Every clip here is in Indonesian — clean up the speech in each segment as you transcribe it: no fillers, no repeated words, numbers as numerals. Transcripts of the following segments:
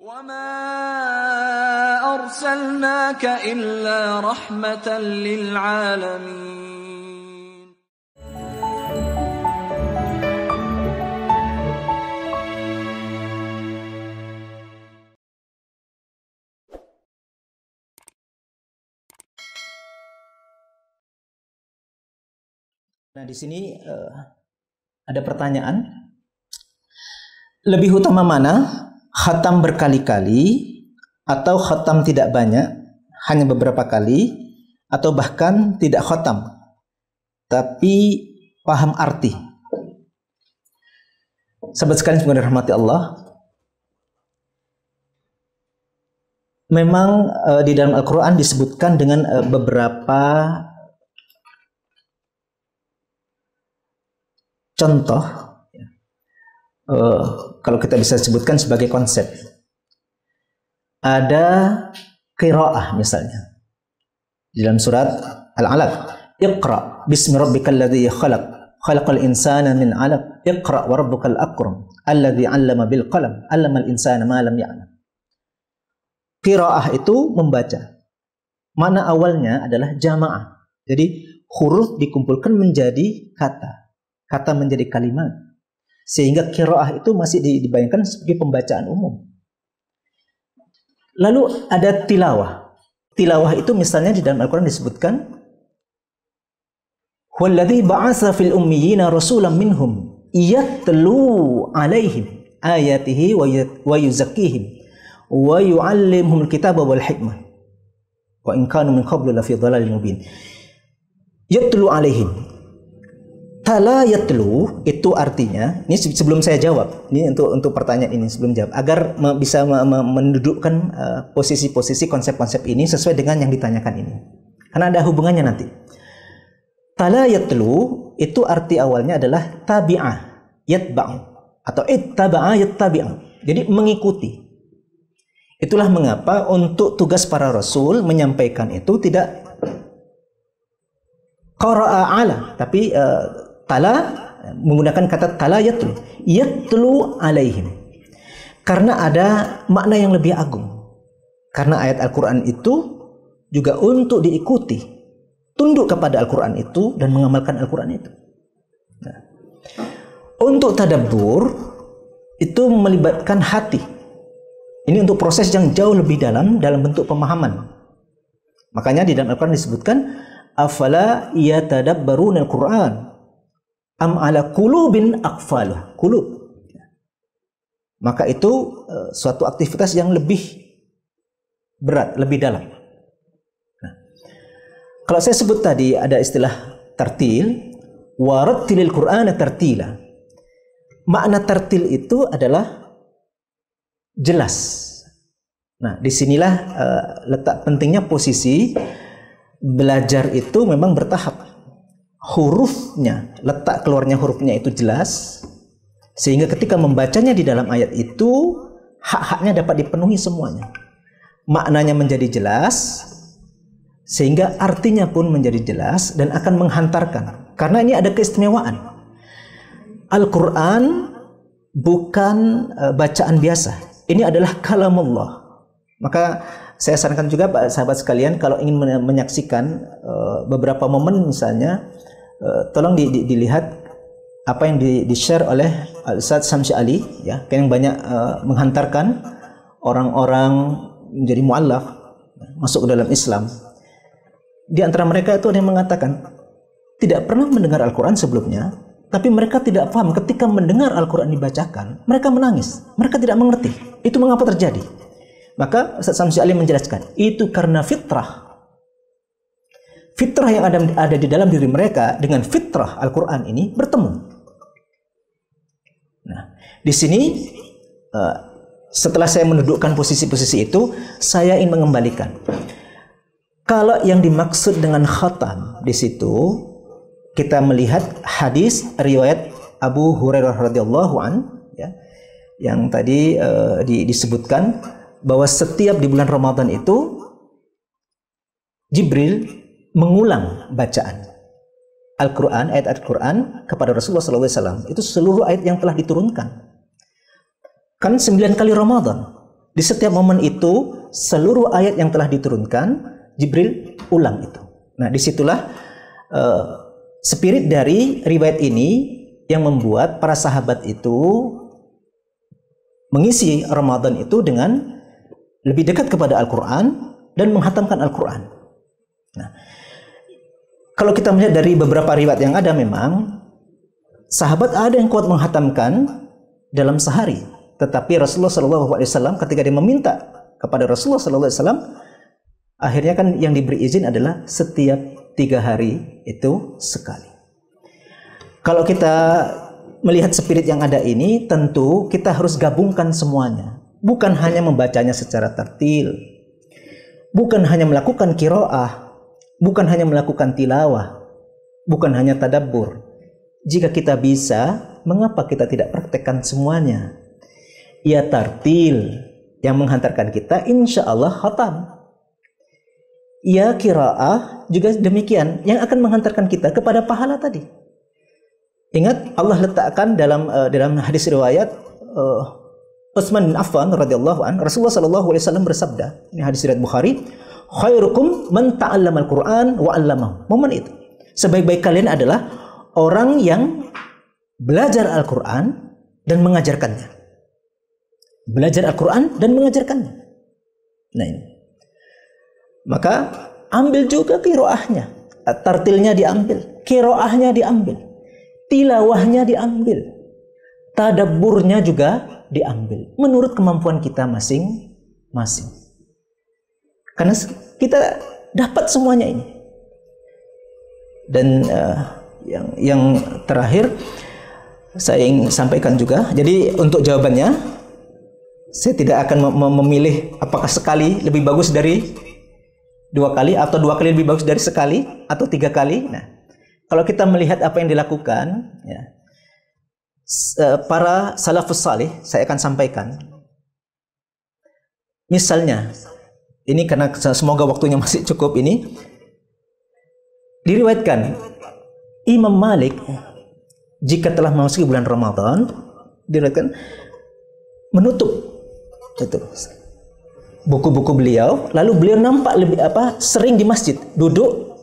وَمَا أَرْسَلْنَاكَ إِلَّا رَحْمَةً لِلْعَالَمِينَ. Nah, di sini ada pertanyaan, lebih utama mana? Khatam berkali-kali atau khatam tidak banyak, hanya beberapa kali, atau bahkan tidak khatam tapi paham arti. Sahabat sekalian semoga dirahmati Allah, memang di dalam Al-Quran disebutkan dengan beberapa contoh, kalau kita bisa sebutkan sebagai konsep. Ada qiraah misalnya di dalam surat Al-Alaq, Iqra bismi rabbikal ladzi khalaq khalaqal insana min 'alaq Iqra wa rabbukal akram alladzi 'allama bil qalam 'allamal insana ma lam ya'lam. Qiraah itu membaca. Mana awalnya adalah jamaah. Jadi huruf dikumpulkan menjadi kata, kata menjadi kalimat. Sehingga qiraah itu masih dibayangkan sebagai pembacaan umum. Lalu ada tilawah. Tilawah itu misalnya di dalam Al-Quran disebutkan, "Walladzi ba'atsa fil ummiyina rasulan minhum yatlu 'alaihim ayatihi wa yuzakkihim wa yu'allimuhumul kitaba wal hikmah wa in kanu min qablu lafi dhalalin mubin." Yatlu 'alaihim. Tala yatlu itu artinya, ini sebelum saya jawab, ini untuk pertanyaan ini sebelum jawab, agar bisa mendudukkan posisi-posisi konsep-konsep ini sesuai dengan yang ditanyakan ini, karena ada hubungannya nanti. Tala yatlu itu arti awalnya adalah tabi'ah yatba'u atau ittaba'a yattabi'u, jadi mengikuti. Itulah mengapa untuk tugas para rasul menyampaikan itu tidak qara'a ala, tapi tala menggunakan kata tala yatlu alaihim, karena ada makna yang lebih agung. Karena ayat Al-Quran itu juga untuk diikuti, tunduk kepada Al-Quran itu dan mengamalkan Al-Quran itu. Nah, untuk tadabbur itu melibatkan hati. Ini untuk proses yang jauh lebih dalam bentuk pemahaman. Makanya di dalam Al-Quran disebutkan, afala yatadabbaruna al-Quran am ala qulubin aqfaluh. Qulub. Maka itu suatu aktivitas yang lebih berat, lebih dalam. Nah, kalau saya sebut tadi ada istilah tartil, warattilil Qur'ana tartila. Makna tartil itu adalah jelas. Nah, disinilah letak pentingnya posisi belajar itu memang bertahap. Hurufnya, letak keluarnya hurufnya itu jelas, sehingga ketika membacanya di dalam ayat itu hak-haknya dapat dipenuhi semuanya. Maknanya menjadi jelas, sehingga artinya pun menjadi jelas dan akan menghantarkan. Karena ini ada keistimewaan. Al-Quran bukan bacaan biasa. Ini adalah kalamullah. Maka saya sarankan juga sahabat sekalian, kalau ingin menyaksikan beberapa momen misalnya, tolong dilihat apa yang di-share oleh Ustaz Samsi Ali, ya, yang banyak menghantarkan orang-orang menjadi mu'allaf, masuk ke dalam Islam. Di antara mereka itu ada yang mengatakan tidak pernah mendengar Al-Quran sebelumnya, tapi mereka tidak paham ketika mendengar Al-Quran dibacakan, mereka menangis, mereka tidak mengerti. Itu mengapa terjadi? Maka Ustaz Samsi Ali menjelaskan, itu karena fitrah. Fitrah yang ada di dalam diri mereka dengan fitrah Al-Quran ini bertemu. Nah, di sini setelah saya mendudukkan posisi-posisi itu, saya ingin mengembalikan. Kalau yang dimaksud dengan khatam di situ, kita melihat hadis riwayat Abu Hurairah radhiyallahu an, ya, yang tadi disebutkan bahwa setiap di bulan Ramadan itu Jibril mengulang bacaan Al-Quran, ayat Al-Quran kepada Rasulullah SAW. Itu seluruh ayat yang telah diturunkan. Kan 9 kali Ramadan. Di setiap momen itu, seluruh ayat yang telah diturunkan, Jibril ulang itu. Nah, disitulah spirit dari riwayat ini yang membuat para sahabat itu mengisi Ramadan itu dengan lebih dekat kepada Al-Quran dan menghatamkan Al-Quran. Nah, kalau kita melihat dari beberapa riwayat yang ada, memang sahabat ada yang kuat menghatamkan dalam sehari. Tetapi Rasulullah SAW ketika dia meminta kepada Rasulullah SAW, akhirnya kan yang diberi izin adalah setiap 3 hari itu sekali. Kalau kita melihat spirit yang ada ini, tentu kita harus gabungkan semuanya. Bukan hanya membacanya secara tartil, bukan hanya melakukan qiraah, bukan hanya melakukan tilawah, bukan hanya tadabbur. Jika kita bisa, mengapa kita tidak praktekkan semuanya? Ya tartil yang menghantarkan kita insya Allah khatam. Ya qiraah juga demikian yang akan menghantarkan kita kepada pahala tadi. Ingat, Allah letakkan dalam hadis riwayat Utsman bin Affan radhiyallahu an, Rasulullah sallallahu alaihi wasallam bersabda, ini hadis riwayat Bukhari, khairukum man ta'allama al-Qur'an wa 'allamahu. Momen itu, sebaik-baik kalian adalah orang yang belajar Al-Qur'an dan mengajarkannya. Belajar Al-Quran dan mengajarkannya. Nah ini. Maka ambil juga qiraahnya. Tartilnya diambil, qiraahnya diambil, tilawahnya diambil, tadabburnya juga diambil. Menurut kemampuan kita masing-masing. Karena kita dapat semuanya ini. Dan yang terakhir saya ingin sampaikan juga. Jadi untuk jawabannya, saya tidak akan memilih apakah sekali lebih bagus dari 2 kali, atau 2 kali lebih bagus dari sekali, atau 3 kali. Nah, kalau kita melihat apa yang dilakukan, ya, para salafus salih, saya akan sampaikan. Misalnya, ini karena semoga waktunya masih cukup ini, diriwayatkan Imam Malik jika telah memasuki bulan Ramadan, diriwayatkan menutup itu buku-buku beliau, lalu beliau nampak lebih sering di masjid, duduk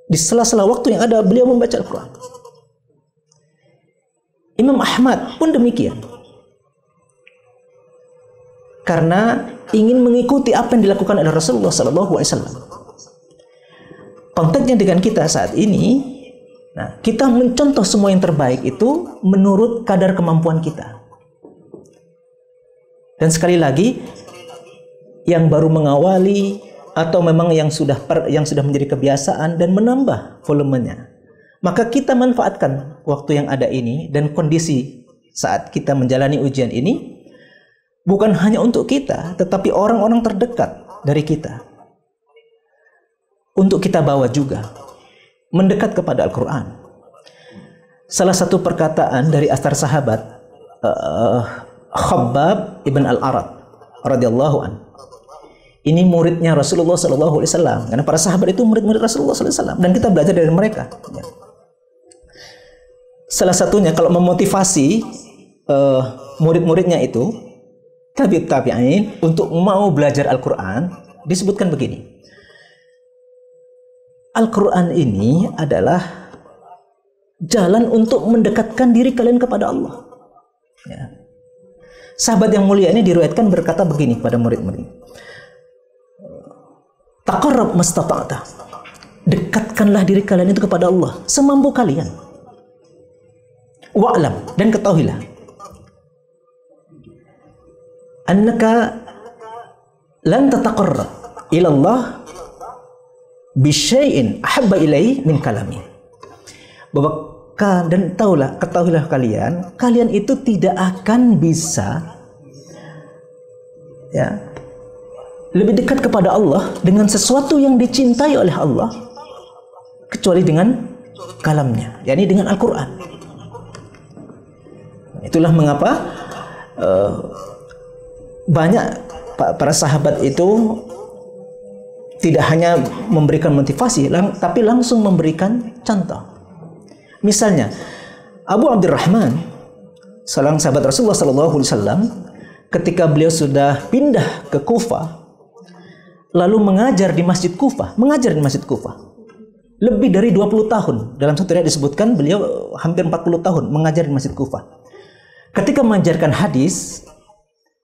di sela-sela waktu yang ada beliau membaca Al-Quran. Imam Ahmad pun demikian, karena ingin mengikuti apa yang dilakukan oleh Rasulullah SAW. Konteksnya dengan kita saat ini, nah, kita mencontoh semua yang terbaik itu menurut kadar kemampuan kita. Dan sekali lagi, yang baru mengawali atau memang yang sudah menjadi kebiasaan dan menambah volumenya, maka kita manfaatkan waktu yang ada ini dan kondisi saat kita menjalani ujian ini, bukan hanya untuk kita, tetapi orang-orang terdekat dari kita, untuk kita bawa juga mendekat kepada Al-Quran. Salah satu perkataan dari asar sahabat Khabbab ibn al-Arat radhiyallahu an. Ini muridnya Rasulullah SAW, karena para sahabat itu murid-murid Rasulullah SAW, dan kita belajar dari mereka. Salah satunya kalau memotivasi murid-muridnya itu tabi'in untuk mau belajar Al-Quran, disebutkan begini: Al-Quran ini adalah jalan untuk mendekatkan diri kalian kepada Allah. Ya. Sahabat yang mulia ini diriwayatkan berkata begini pada murid-murid, taqarrab mastata'ta, dekatkanlah diri kalian itu kepada Allah semampu kalian. Wa'lam, dan ketahuilah, annaka lan tataqarrab ila Allah bisyai'in ahabba ilaihi min kalami. Bahwa dan ketahuilah kalian itu tidak akan bisa ya lebih dekat kepada Allah dengan sesuatu yang dicintai oleh Allah kecuali dengan kalamnya, yakni dengan Al-Quran. Itulah mengapa banyak para sahabat itu tidak hanya memberikan motivasi, tapi langsung memberikan contoh. Misalnya, Abu Abdurrahman, seorang sahabat Rasulullah SAW, ketika beliau sudah pindah ke Kufah, lalu mengajar di Masjid Kufah, lebih dari 20 tahun. Dalam satu riwayat disebutkan beliau hampir 40 tahun mengajar di Masjid Kufah. Ketika mengajarkan hadis,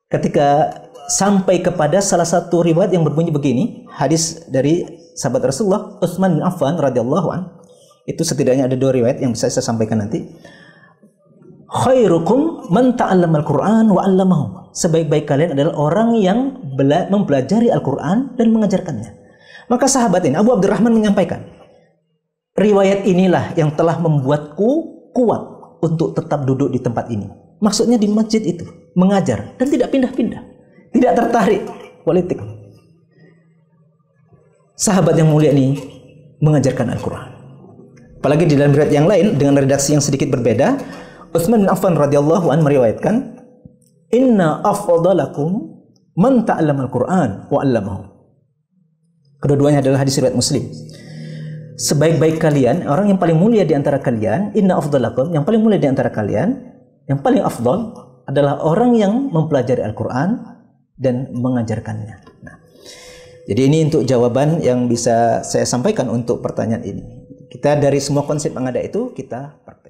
ketika sampai kepada salah satu riwayat yang berbunyi begini, hadis dari sahabat Rasulullah Utsman bin Affan radhiyallahu an. Itu setidaknya ada 2 riwayat yang bisa saya sampaikan nanti. Khairukum man ta'allama al-Qur'an wa 'allamahu. Sebaik-baik kalian adalah orang yang mempelajari Al-Qur'an dan mengajarkannya. Maka sahabat ini Abu Abdurrahman menyampaikan, riwayat inilah yang telah membuatku kuat untuk tetap duduk di tempat ini. Maksudnya di masjid itu, mengajar dan tidak pindah-pindah, tidak tertarik politik. Sahabat yang mulia ini mengajarkan Al-Qur'an. Apalagi di dalam riwayat yang lain dengan redaksi yang sedikit berbeda, Utsman bin Affan radhiyallahu an meriwayatkan, "Inna afdalakum man ta'allama al-Qur'an wa 'allamahu." Kedua-duanya adalah hadis riwayat Muslim. Sebaik-baik kalian, orang yang paling mulia di antara kalian, inna afdalakum, yang paling mulia di antara kalian, yang paling afdal adalah orang yang mempelajari Al-Qur'an dan mengajarkannya. Nah, jadi ini untuk jawaban yang bisa saya sampaikan untuk pertanyaan ini. Kita dari semua konsep yang ada itu kita praktek.